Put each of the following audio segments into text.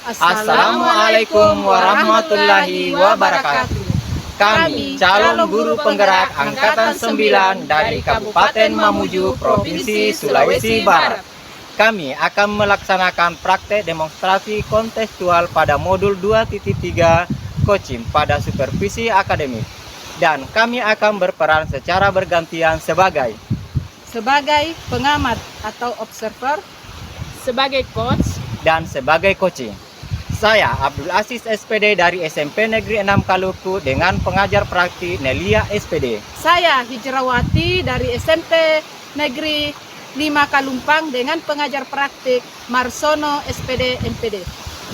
Assalamualaikum warahmatullahi wabarakatuh. Kami calon guru penggerak Angkatan 9 dari Kabupaten Mamuju, Provinsi Sulawesi Barat. Kami akan melaksanakan praktek demonstrasi kontekstual pada modul 2.3 coaching pada supervisi akademik. Dan kami akan berperan secara bergantian sebagai pengamat atau observer, sebagai coach, dan sebagai coaching. Saya Abdul Aziz SPD dari SMP Negeri 6 Kaluku dengan pengajar praktik Nelia SPD. saya Hijrawati dari SMP Negeri 5 Kalumpang dengan pengajar praktik Marsono SPD MPD.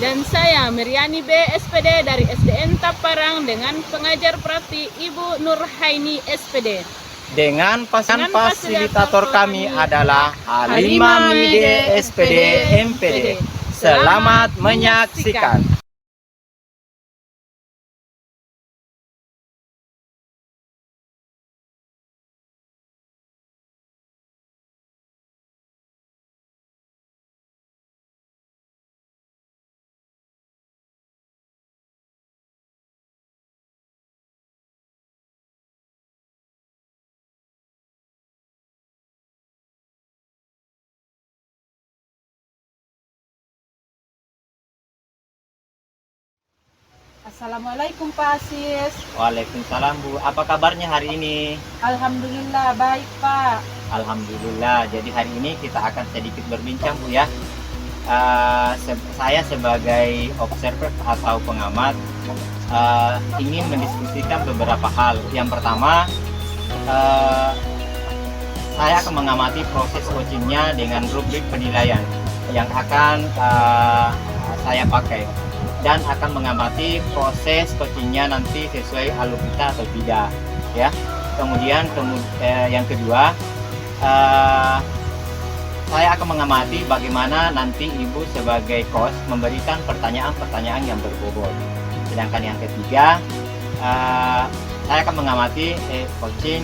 dan saya Meriani B. SPD dari SDN Taparang dengan pengajar praktik Ibu Nurhaini SPD. Dengan fasilitator kami adalah Halimah Mide SPD MPD. Selamat menyaksikan. Assalamualaikum Pak Aziz. Waalaikumsalam Bu, apa kabarnya hari ini? Alhamdulillah baik Pak. Alhamdulillah, jadi hari ini kita akan sedikit berbincang Bu ya. Saya sebagai observer atau pengamat ingin mendiskusikan beberapa hal. Yang pertama, saya akan mengamati proses coachingnya dengan rubrik penilaian yang akan saya pakai, dan akan mengamati proses coachingnya nanti sesuai alur kita atau tidak ya. Kemudian yang kedua, saya akan mengamati bagaimana nanti Ibu sebagai coach memberikan pertanyaan-pertanyaan yang berbobot. Sedangkan yang ketiga, saya akan mengamati coaching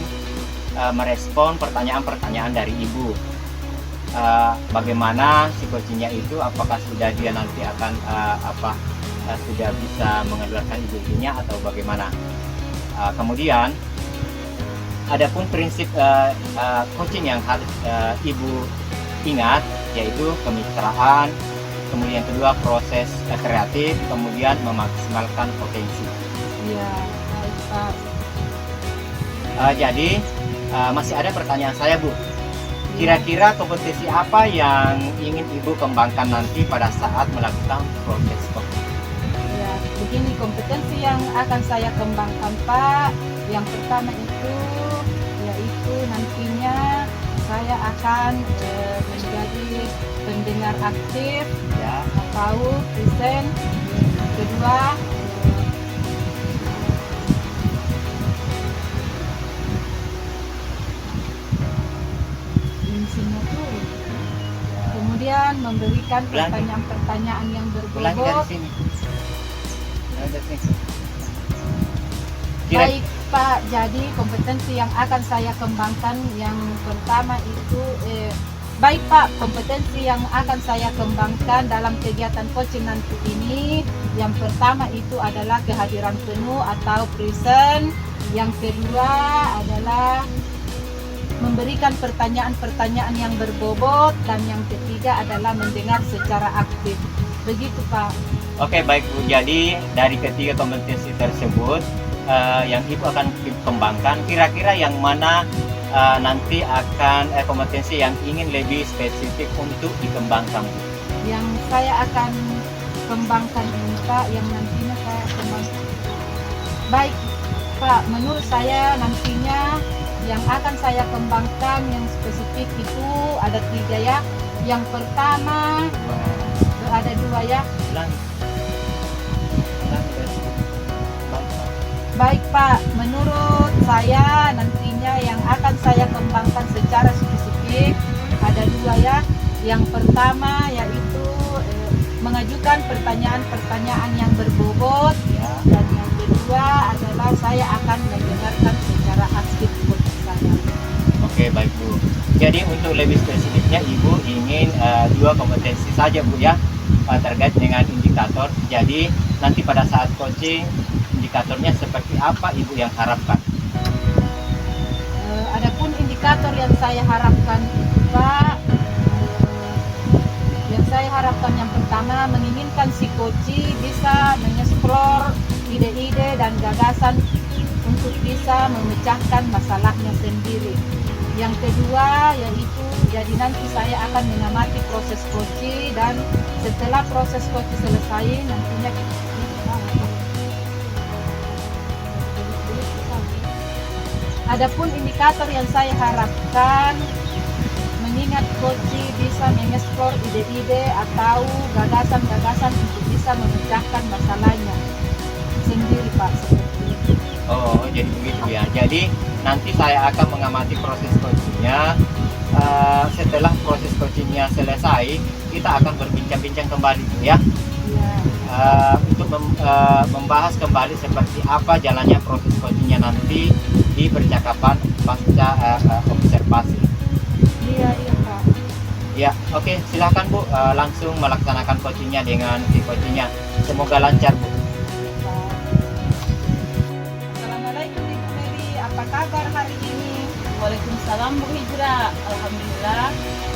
merespon pertanyaan-pertanyaan dari Ibu. Bagaimana si coachingnya itu, apakah sudah dia nanti akan sudah bisa mengeluarkan ide-idenya atau bagaimana. Kemudian adapun prinsip coaching yang harus Ibu ingat, yaitu kemitraan, kemudian kedua proses kreatif, kemudian memaksimalkan potensi. Iya, baik Pak. Jadi masih ada pertanyaan saya Bu. Kira-kira kompetensi apa yang ingin Ibu kembangkan nanti pada saat melakukan proses coaching? Ya, begini kompetensi yang akan saya kembangkan Pak. Yang pertama itu yaitu nantinya saya akan menjadi pendengar aktif Ya. atau present. Kedua, kemudian memberikan pertanyaan-pertanyaan yang Ulangi dari berbobot. sini. Dari sini. Baik Pak, jadi kompetensi yang akan saya kembangkan yang pertama itu baik Pak, kompetensi yang akan saya kembangkan dalam kegiatan coaching nanti ini, yang pertama itu adalah kehadiran penuh atau present. Yang kedua adalah memberikan pertanyaan-pertanyaan yang berbobot, dan yang ketiga adalah mendengar secara aktif. Begitu Pak. Oke, baik Bu. Jadi dari ketiga kompetensi tersebut yang Ibu akan kembangkan, kira-kira yang mana nanti akan kompetensi yang ingin lebih spesifik untuk dikembangkan Bu? Yang saya akan kembangkan ini Pak, yang nantinya saya kembangkan. Baik Pak, menurut saya nantinya yang akan saya kembangkan yang spesifik itu ada 3 ya. Yang pertama ada 2 ya. Baik Pak, menurut saya nantinya yang akan saya kembangkan secara spesifik ada 2 ya. Yang pertama yaitu mengajukan pertanyaan-pertanyaan yang berbobot ya. Dan yang kedua adalah saya akan mendengarkan secara aktif coach saya. Oke, baik Bu. Jadi untuk lebih spesifiknya Ibu ingin 2 kompetensi saja Bu ya. terkait dengan indikator. Jadi nanti pada saat coaching indikatornya seperti apa Ibu yang harapkan? Adapun indikator yang saya harapkan itu Pak, yang saya harapkan yang pertama menginginkan si coach bisa mengeksplor ide-ide dan gagasan untuk bisa memecahkan masalahnya sendiri. Yang kedua yaitu jadi nanti saya akan mengamati proses coaching, dan setelah proses coaching selesai nantinya adapun indikator yang saya harapkan mengingat coaching bisa mengeksplor ide-ide atau gagasan-gagasan untuk bisa memecahkan masalahnya sendiri Pak. Oh, jadi begitu ya. Jadi nanti saya akan mengamati proses coachingnya. Setelah proses coachingnya selesai, kita akan berbincang-bincang kembali ya. Ya. Untuk membahas kembali seperti apa jalannya proses coachingnya nanti di percakapan pasca observasi. Iya Pak. Ya, oke, silakan Bu, langsung melaksanakan coachingnya dengan si coachingnya. Semoga lancar Bu. Assalamualaikum Ibu Mary, apa kabar hari ini? Waalaikumsalam Bu Hijrah. Alhamdulillah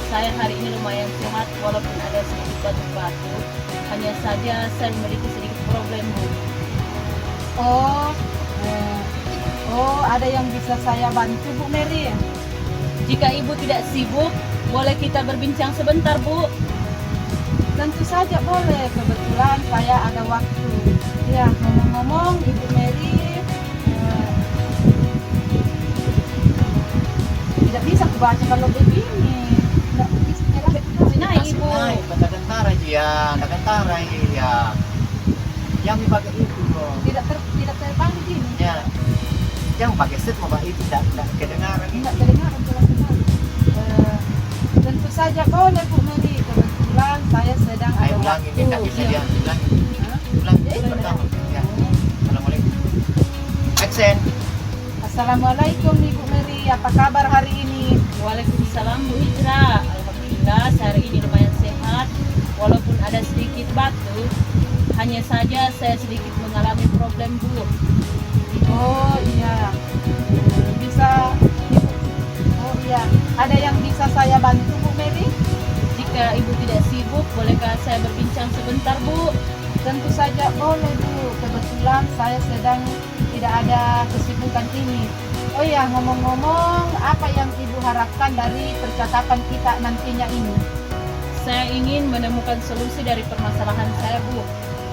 saya hari ini lumayan sehat walaupun ada sedikit batuk-batuk. Hanya saja saya memiliki sedikit problem Bu. Ada yang bisa saya bantu Bu Mary? Jika Ibu tidak sibuk, boleh kita berbincang sebentar Bu. Tentu saja boleh, kebetulan saya ada waktu. Ya, ngomong-ngomong Ibu Mary, tidak bisa kubaca kalau begini. Tidak bisa, Sini Ibu. Bentar-bentar aja, bentar ya. Yang dipakai itu loh. tidak terbang begini. Ya, yang pakai set mau itu tidak kedengaran. Tidak kedengaran jelas sekali. Tentu saja boleh Bu Mary, kebetulan saya sedang ada Ayo ulangi, waktu. tidak bisa dia ulangi. Ulangi pertama. Ya. Assalamualaikum. Action. Assalamualaikum Ibu Mary, apa kabar hari ini? Waalaikumsalam Bu Hijrah. Alhamdulillah hari ini lumayan sehat walaupun ada sedikit batuk. Hanya saja saya sedikit mengalami problem Bu. Oh iya, bisa. Oh iya, ada yang bisa saya bantu Bu Mary? Jika Ibu tidak sibuk, bolehkah saya berbincang sebentar Bu? Tentu saja boleh Bu, kebetulan saya sedang tidak ada kesibukan ini. Oh iya, ngomong-ngomong, apa yang Ibu harapkan dari percakapan kita nantinya ini? Saya ingin menemukan solusi dari permasalahan saya Bu.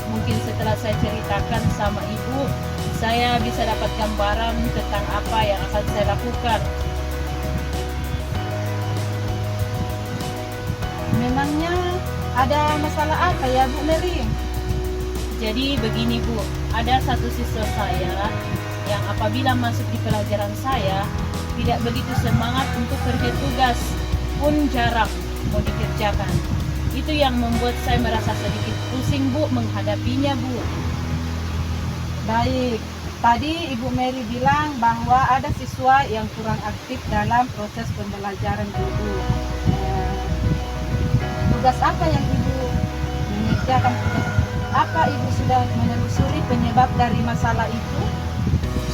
Mungkin setelah saya ceritakan sama Ibu, saya bisa dapat gambaran tentang apa yang akan saya lakukan. Memangnya ada masalah apa ya Bu Mary? Jadi begini Bu, ada satu siswa saya yang apabila masuk di pelajaran saya tidak begitu semangat untuk kerja tugas, pun jarang mau dikerjakan. Itu yang membuat saya merasa sedikit pusing Bu menghadapinya Bu. Baik, tadi Ibu Mary bilang bahwa ada siswa yang kurang aktif dalam proses pembelajaran Ibu. Tugas apa yang Ibu mengerjakan? Apa Ibu sudah menelusuri penyebab dari masalah itu?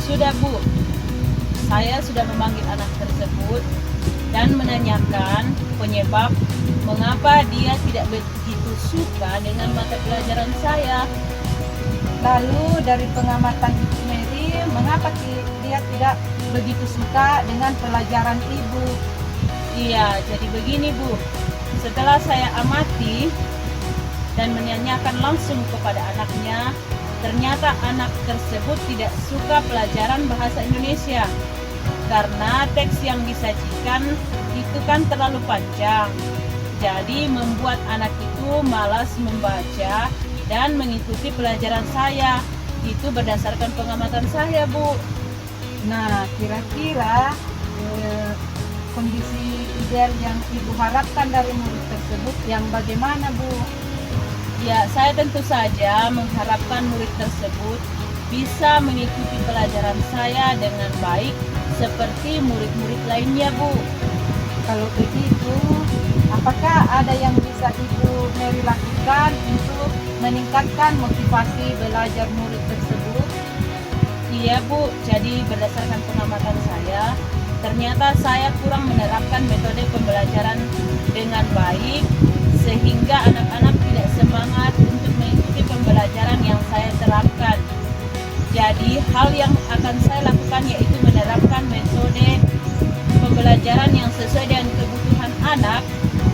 Sudah Bu, saya sudah memanggil anak tersebut dan menanyakan penyebab mengapa dia tidak begitu suka dengan mata pelajaran saya. Lalu dari pengamatan Ibu Mary, mengapa dia tidak begitu suka dengan pelajaran Ibu? Iya, jadi begini Bu, setelah saya amati dan menanyakan langsung kepada anaknya, ternyata anak tersebut tidak suka pelajaran bahasa Indonesia karena teks yang disajikan itu kan terlalu panjang. Jadi membuat anak itu malas membaca dan mengikuti pelajaran saya. Itu berdasarkan pengamatan saya Bu. Nah, kira-kira kondisi ideal yang Ibu harapkan dari murid tersebut yang bagaimana Bu? Ya, saya tentu saja mengharapkan murid tersebut bisa mengikuti pelajaran saya dengan baik seperti murid-murid lainnya Bu. Kalau begitu, apakah ada yang bisa Ibu Mary lakukan lakukan untuk meningkatkan motivasi belajar murid tersebut? Iya Bu, jadi berdasarkan pengamatan saya, ternyata saya kurang menerapkan metode pembelajaran dengan baik, sehingga anak-anak tidak semangat untuk mengikuti pembelajaran yang saya terapkan. Jadi hal yang akan saya lakukan yaitu menerapkan metode pembelajaran yang sesuai dengan kebutuhan anak,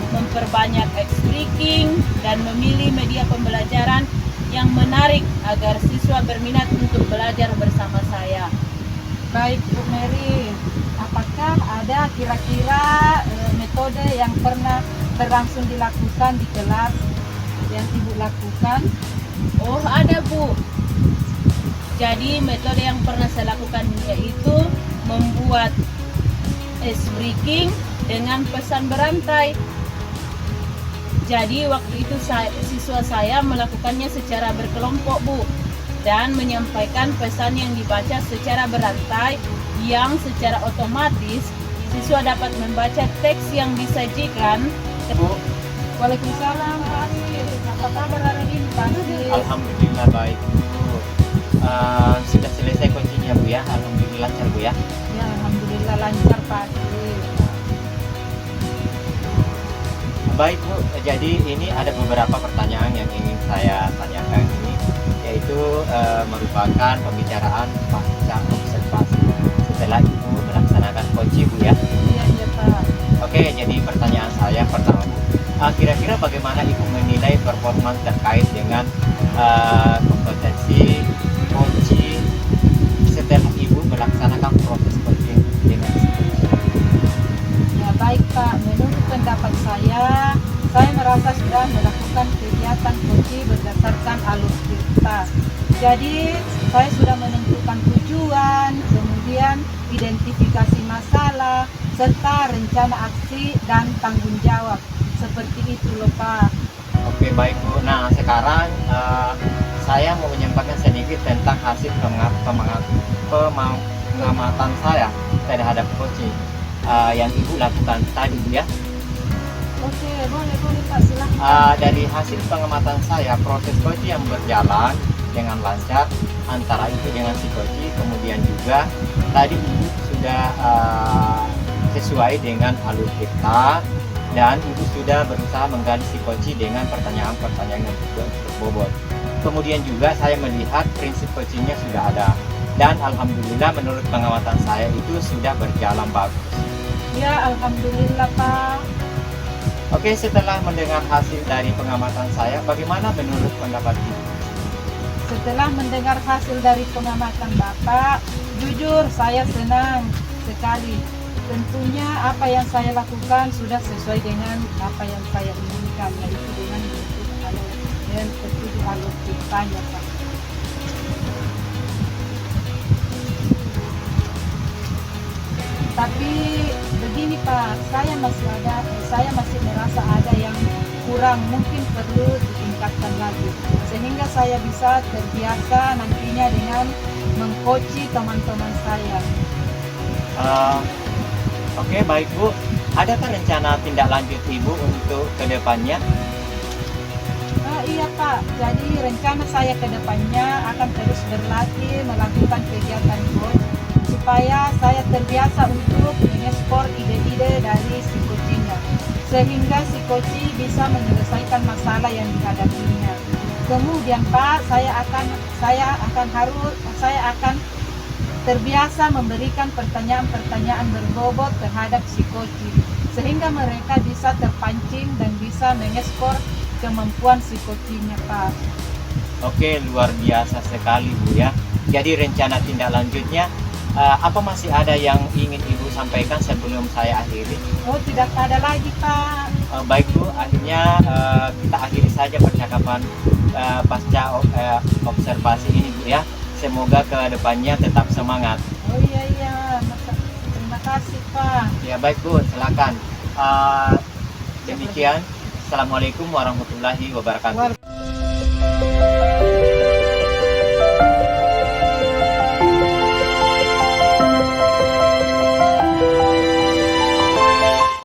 memperbanyak speaking, dan memilih media pembelajaran yang menarik agar siswa berminat untuk belajar bersama saya. Baik Bu Mary, apakah ada kira-kira metode yang pernah berlangsung dilakukan di kelas yang Ibu lakukan? Oh ada Bu. Jadi metode yang pernah saya lakukan yaitu membuat speaking dengan pesan berantai. Jadi waktu itu siswa saya melakukannya secara berkelompok Bu, dan menyampaikan pesan yang dibaca secara berantai yang secara otomatis siswa dapat membaca teks yang disajikan. Bu, Waalaikumsalam Pak Asif. Apa kabar hari ini Pak Asif? alhamdulillah baik Bu. Sudah selesai coachingnya Bu ya, alhamdulillah lancar Bu ya. Ya, alhamdulillah lancar Pak Asif. Baik Bu, jadi ini ada beberapa pertanyaan yang ingin saya tanyakan ini, yaitu merupakan pembicaraan pasca observasi setelah Ibu melaksanakan coaching Bu ya. Iya, iya Pak. Oke, jadi pertanyaan saya pertama Bu, kira-kira bagaimana Ibu menilai performa terkait dengan kompetensi coaching setelah Ibu melaksanakan proses coaching dengan psikoci? Ya baik Pak, menurut pendapat saya merasa sudah melakukan kegiatan coaching berdasarkan alur cerita. Jadi saya sudah menentukan tujuan, kemudian identifikasi masalah, serta rencana aksi dan tanggung jawab. Seperti itu loh Pak. Oke baik Bu, nah sekarang saya mau menyampaikan sedikit tentang hasil pengamatan saya terhadap coaching yang Ibu lakukan tadi Bu ya. Oke, boleh Pak, silahkan. Dari hasil pengamatan saya, proses coaching yang berjalan dengan lancar antara itu dengan psikoci, kemudian juga tadi Ibu sudah sesuai dengan alur kita, dan Ibu sudah berusaha menggali psikoci dengan pertanyaan-pertanyaan yang berbobot. Kemudian juga saya melihat prinsip coachingnya sudah ada, dan alhamdulillah menurut pengamatan saya itu sudah berjalan bagus. Ya, alhamdulillah Pak. Oke, setelah mendengar hasil dari pengamatan saya, bagaimana menurut pendapat Ibu? Setelah mendengar hasil dari pengamatan Bapak, jujur saya senang sekali. Tentunya apa yang saya lakukan sudah sesuai dengan apa yang saya inginkan, yaitu dengan tertuju alur ceritanya Pak. Tapi begini Pak, saya masih merasa ada yang kurang, mungkin perlu ditingkatkan lagi, sehingga saya bisa terbiasa nantinya dengan mengcoachi teman-teman saya. Oke, baik Bu, adakah rencana tindak lanjut Ibu untuk kedepannya? Iya Pak, jadi rencana saya kedepannya akan terus berlatih melakukan kegiatan coach, supaya saya terbiasa untuk mengekspor ide-ide dari si coachingnya, sehingga si coaching bisa menyelesaikan masalah yang dihadapinya. Kemudian Pak, saya akan terbiasa memberikan pertanyaan-pertanyaan berbobot terhadap si coaching, sehingga mereka bisa terpancing dan bisa mengekspor kemampuan si coachingnya Pak. Oke, luar biasa sekali Bu ya. Jadi rencana tindak lanjutnya, apa masih ada yang ingin Ibu sampaikan sebelum saya akhiri? Oh, tidak ada lagi Pak. Baik Bu, akhirnya kita akhiri saja percakapan pasca observasi ini Bu ya. Semoga ke depannya tetap semangat. Oh iya, terima kasih Pak. Ya baik Bu, silakan. Demikian. Assalamualaikum warahmatullahi wabarakatuh.